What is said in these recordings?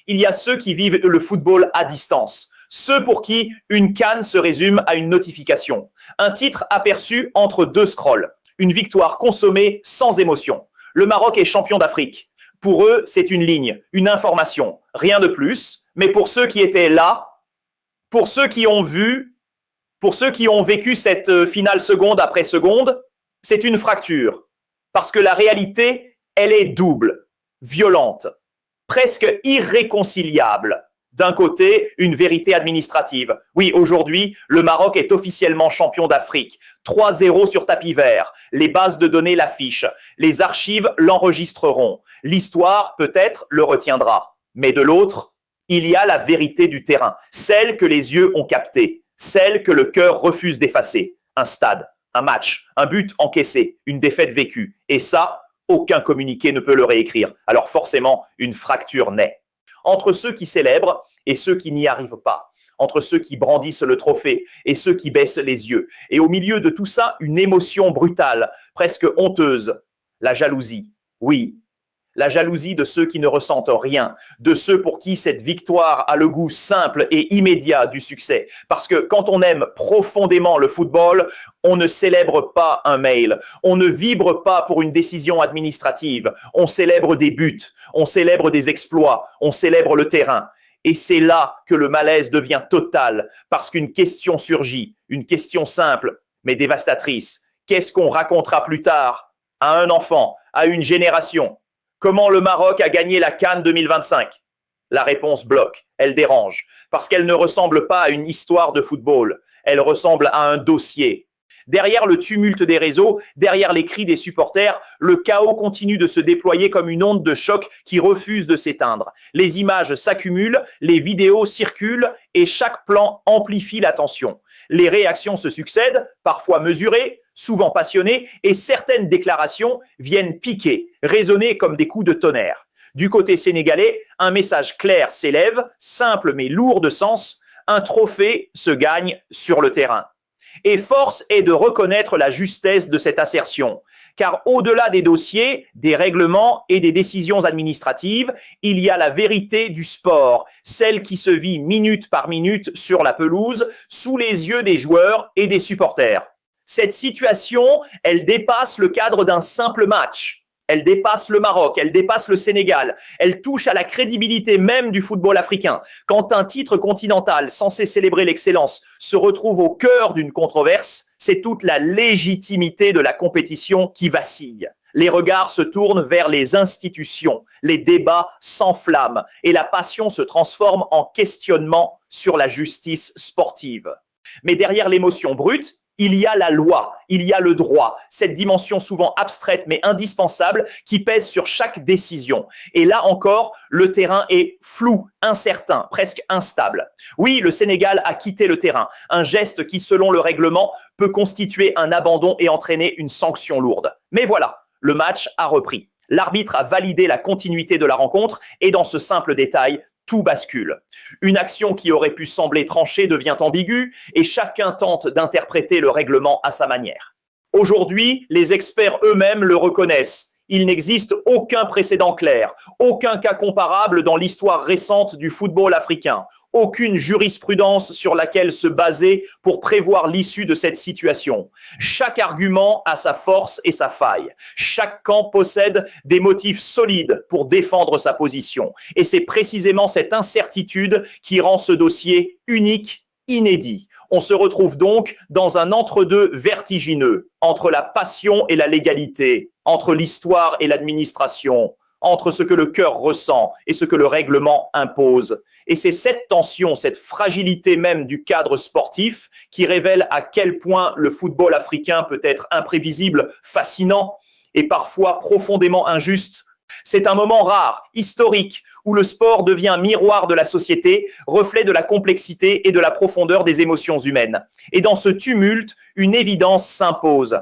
Il y a ceux qui vivent le football à distance. Ceux pour qui une CAN se résume à une notification. Un titre aperçu entre deux scrolls. Une victoire consommée sans émotion. Le Maroc est champion d'Afrique. Pour eux, c'est une ligne, une information, rien de plus. Mais pour ceux qui étaient là, pour ceux qui ont vu, pour ceux qui ont vécu cette finale seconde après seconde, c'est une fracture. Parce que la réalité, elle est double, violente, presque irréconciliable. D'un côté, une vérité administrative. Oui, aujourd'hui, le Maroc est officiellement champion d'Afrique. 3-0 sur tapis vert. Les bases de données l'affichent. Les archives l'enregistreront. L'histoire, peut-être, le retiendra. Mais de l'autre, il y a la vérité du terrain. Celle que les yeux ont captée. Celle que le cœur refuse d'effacer. Un stade, un match, un but encaissé, une défaite vécue. Et ça, aucun communiqué ne peut le réécrire. Alors forcément, une fracture naît. Entre ceux qui célèbrent et ceux qui n'y arrivent pas, entre ceux qui brandissent le trophée et ceux qui baissent les yeux. Et au milieu de tout ça, une émotion brutale, presque honteuse, la jalousie. Oui, la jalousie de ceux qui ne ressentent rien, de ceux pour qui cette victoire a le goût simple et immédiat du succès. Parce que quand on aime profondément le football, on ne célèbre pas un mail, on ne vibre pas pour une décision administrative, on célèbre des buts, on célèbre des exploits, on célèbre le terrain. Et c'est là que le malaise devient total, parce qu'une question surgit, une question simple, mais dévastatrice. Qu'est-ce qu'on racontera plus tard à un enfant, à une génération ? Comment le Maroc a gagné la CAN 2025 ? La réponse bloque, elle dérange, parce qu'elle ne ressemble pas à une histoire de football, elle ressemble à un dossier. Derrière le tumulte des réseaux, derrière les cris des supporters, le chaos continue de se déployer comme une onde de choc qui refuse de s'éteindre. Les images s'accumulent, les vidéos circulent et chaque plan amplifie la tension. Les réactions se succèdent, parfois mesurées, souvent passionnées, et certaines déclarations viennent piquer, résonner comme des coups de tonnerre. Du côté sénégalais, un message clair s'élève, simple mais lourd de sens, un trophée se gagne sur le terrain. Et force est de reconnaître la justesse de cette assertion, car au-delà des dossiers, des règlements et des décisions administratives, il y a la vérité du sport, celle qui se vit minute par minute sur la pelouse, sous les yeux des joueurs et des supporters. Cette situation, elle dépasse le cadre d'un simple match. Elle dépasse le Maroc, elle dépasse le Sénégal, elle touche à la crédibilité même du football africain. Quand un titre continental censé célébrer l'excellence se retrouve au cœur d'une controverse, c'est toute la légitimité de la compétition qui vacille. Les regards se tournent vers les institutions, les débats s'enflamment et la passion se transforme en questionnement sur la justice sportive. Mais derrière l'émotion brute, il y a la loi, il y a le droit, cette dimension souvent abstraite mais indispensable qui pèse sur chaque décision. Et là encore, le terrain est flou, incertain, presque instable. Oui, le Sénégal a quitté le terrain, un geste qui, selon le règlement, peut constituer un abandon et entraîner une sanction lourde. Mais voilà, le match a repris. L'arbitre a validé la continuité de la rencontre et dans ce simple détail, tout bascule. Une action qui aurait pu sembler tranchée devient ambiguë et chacun tente d'interpréter le règlement à sa manière. Aujourd'hui, les experts eux-mêmes le reconnaissent. Il n'existe aucun précédent clair, aucun cas comparable dans l'histoire récente du football africain, aucune jurisprudence sur laquelle se baser pour prévoir l'issue de cette situation. Chaque argument a sa force et sa faille. Chaque camp possède des motifs solides pour défendre sa position. Et c'est précisément cette incertitude qui rend ce dossier unique, inédit. On se retrouve donc dans un entre-deux vertigineux, entre la passion et la légalité, entre l'histoire et l'administration, entre ce que le cœur ressent et ce que le règlement impose. Et c'est cette tension, cette fragilité même du cadre sportif qui révèle à quel point le football africain peut être imprévisible, fascinant et parfois profondément injuste. C'est un moment rare, historique, où le sport devient miroir de la société, reflet de la complexité et de la profondeur des émotions humaines. Et dans ce tumulte, une évidence s'impose.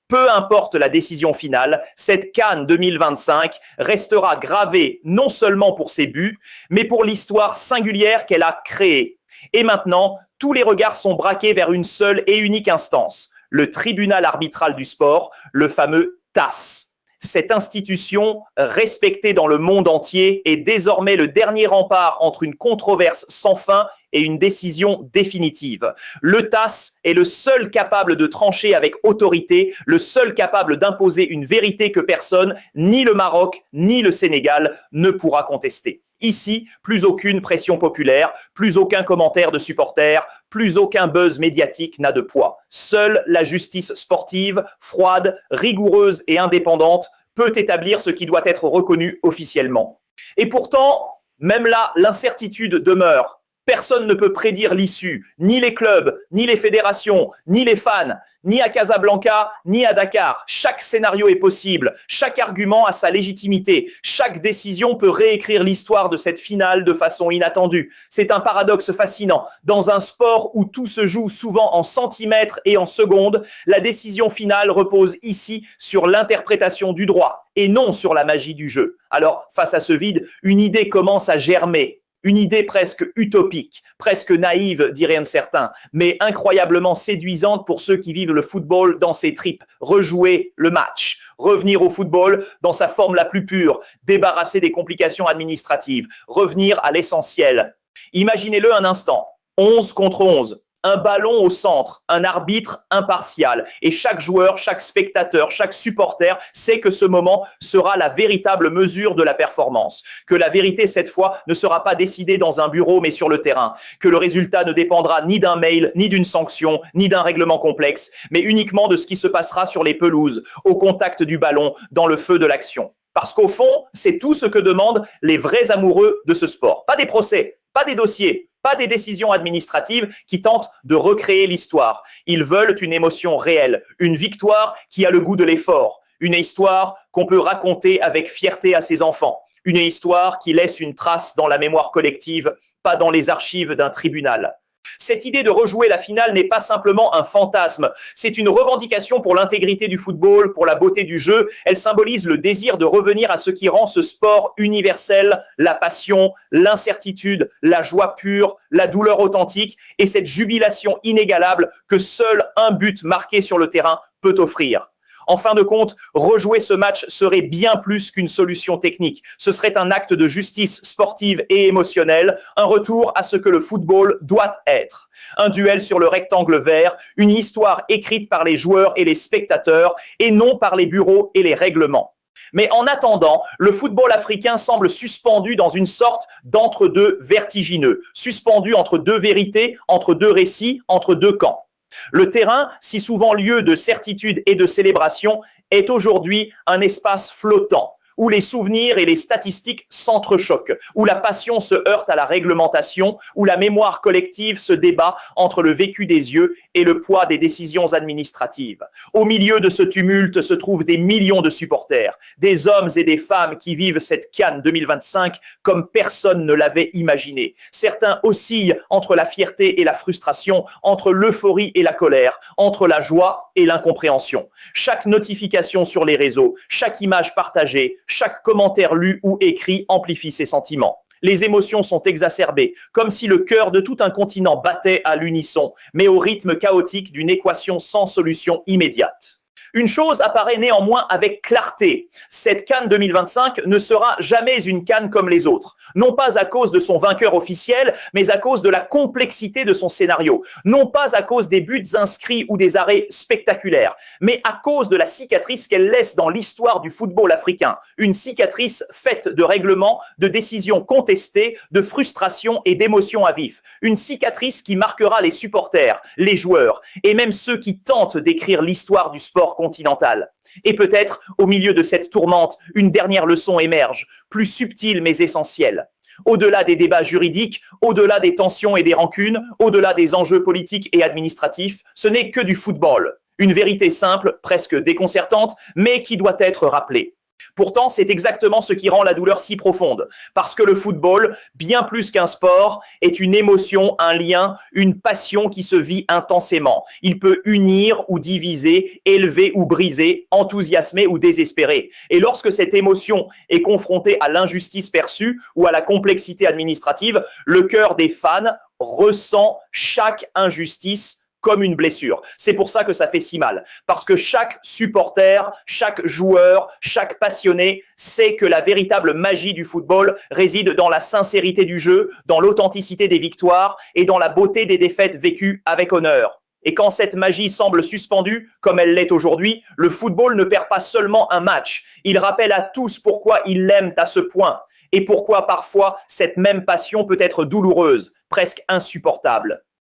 Peu importe la décision finale, cette CAN 2025 restera gravée non seulement pour ses buts, mais pour l'histoire singulière qu'elle a créée. Et maintenant, tous les regards sont braqués vers une seule et unique instance, le tribunal arbitral du sport, le fameux TAS. Cette institution, respectée dans le monde entier, est désormais le dernier rempart entre une controverse sans fin et une décision définitive. Le TAS est le seul capable de trancher avec autorité, le seul capable d'imposer une vérité que personne, ni le Maroc, ni le Sénégal, ne pourra contester. Ici, plus aucune pression populaire, plus aucun commentaire de supporters, plus aucun buzz médiatique n'a de poids. Seule la justice sportive, froide, rigoureuse et indépendante, peut établir ce qui doit être reconnu officiellement. Et pourtant, même là, l'incertitude demeure. Personne ne peut prédire l'issue, ni les clubs, ni les fédérations, ni les fans, ni à Casablanca, ni à Dakar. Chaque scénario est possible, chaque argument a sa légitimité, chaque décision peut réécrire l'histoire de cette finale de façon inattendue. C'est un paradoxe fascinant. Dans un sport où tout se joue souvent en centimètres et en secondes, la décision finale repose ici sur l'interprétation du droit et non sur la magie du jeu. Alors, face à ce vide, une idée commence à germer. Une idée presque utopique, presque naïve, diraient un certain, mais incroyablement séduisante pour ceux qui vivent le football dans ses tripes. Rejouer le match, revenir au football dans sa forme la plus pure, débarrasser des complications administratives, revenir à l'essentiel. Imaginez-le un instant, 11 contre 11. Un ballon au centre, un arbitre impartial. Et chaque joueur, chaque spectateur, chaque supporter sait que ce moment sera la véritable mesure de la performance. Que la vérité, cette fois, ne sera pas décidée dans un bureau, mais sur le terrain. Que le résultat ne dépendra ni d'un mail, ni d'une sanction, ni d'un règlement complexe, mais uniquement de ce qui se passera sur les pelouses, au contact du ballon, dans le feu de l'action. Parce qu'au fond, c'est tout ce que demandent les vrais amoureux de ce sport. Pas des procès, pas des dossiers, pas des décisions administratives qui tentent de recréer l'histoire. Ils veulent une émotion réelle, une victoire qui a le goût de l'effort, une histoire qu'on peut raconter avec fierté à ses enfants, une histoire qui laisse une trace dans la mémoire collective, pas dans les archives d'un tribunal. Cette idée de rejouer la finale n'est pas simplement un fantasme, c'est une revendication pour l'intégrité du football, pour la beauté du jeu. Elle symbolise le désir de revenir à ce qui rend ce sport universel, la passion, l'incertitude, la joie pure, la douleur authentique et cette jubilation inégalable que seul un but marqué sur le terrain peut offrir. En fin de compte, rejouer ce match serait bien plus qu'une solution technique. Ce serait un acte de justice sportive et émotionnelle, un retour à ce que le football doit être. Un duel sur le rectangle vert, une histoire écrite par les joueurs et les spectateurs et non par les bureaux et les règlements. Mais en attendant, le football africain semble suspendu dans une sorte d'entre-deux vertigineux, suspendu entre deux vérités, entre deux récits, entre deux camps. Le terrain, si souvent lieu de certitude et de célébration, est aujourd'hui un espace flottant, où les souvenirs et les statistiques s'entrechoquent, où la passion se heurte à la réglementation, où la mémoire collective se débat entre le vécu des yeux et le poids des décisions administratives. Au milieu de ce tumulte se trouvent des millions de supporters, des hommes et des femmes qui vivent cette CAN 2025 comme personne ne l'avait imaginé. Certains oscillent entre la fierté et la frustration, entre l'euphorie et la colère, entre la joie et l'incompréhension. Chaque notification sur les réseaux, chaque image partagée, chaque commentaire lu ou écrit amplifie ces sentiments. Les émotions sont exacerbées, comme si le cœur de tout un continent battait à l'unisson, mais au rythme chaotique d'une équation sans solution immédiate. Une chose apparaît néanmoins avec clarté. Cette CAN 2025 ne sera jamais une CAN comme les autres. Non pas à cause de son vainqueur officiel, mais à cause de la complexité de son scénario. Non pas à cause des buts inscrits ou des arrêts spectaculaires, mais à cause de la cicatrice qu'elle laisse dans l'histoire du football africain. Une cicatrice faite de règlements, de décisions contestées, de frustrations et d'émotions à vif. Une cicatrice qui marquera les supporters, les joueurs et même ceux qui tentent d'écrire l'histoire du sport continentale. Et peut-être, au milieu de cette tourmente, une dernière leçon émerge, plus subtile mais essentielle. Au-delà des débats juridiques, au-delà des tensions et des rancunes, au-delà des enjeux politiques et administratifs, ce n'est que du football. Une vérité simple, presque déconcertante, mais qui doit être rappelée. Pourtant, c'est exactement ce qui rend la douleur si profonde. Parce que le football, bien plus qu'un sport, est une émotion, un lien, une passion qui se vit intensément. Il peut unir ou diviser, élever ou briser, enthousiasmer ou désespérer. Et lorsque cette émotion est confrontée à l'injustice perçue ou à la complexité administrative, le cœur des fans ressent chaque injustice comme une blessure. C'est pour ça que ça fait si mal. Parce que chaque supporter, chaque joueur, chaque passionné sait que la véritable magie du football réside dans la sincérité du jeu, dans l'authenticité des victoires et dans la beauté des défaites vécues avec honneur. Et quand cette magie semble suspendue, comme elle l'est aujourd'hui, le football ne perd pas seulement un match. Il rappelle à tous pourquoi ils l'aiment à ce point et pourquoi parfois cette même passion peut être douloureuse, presque insupportable.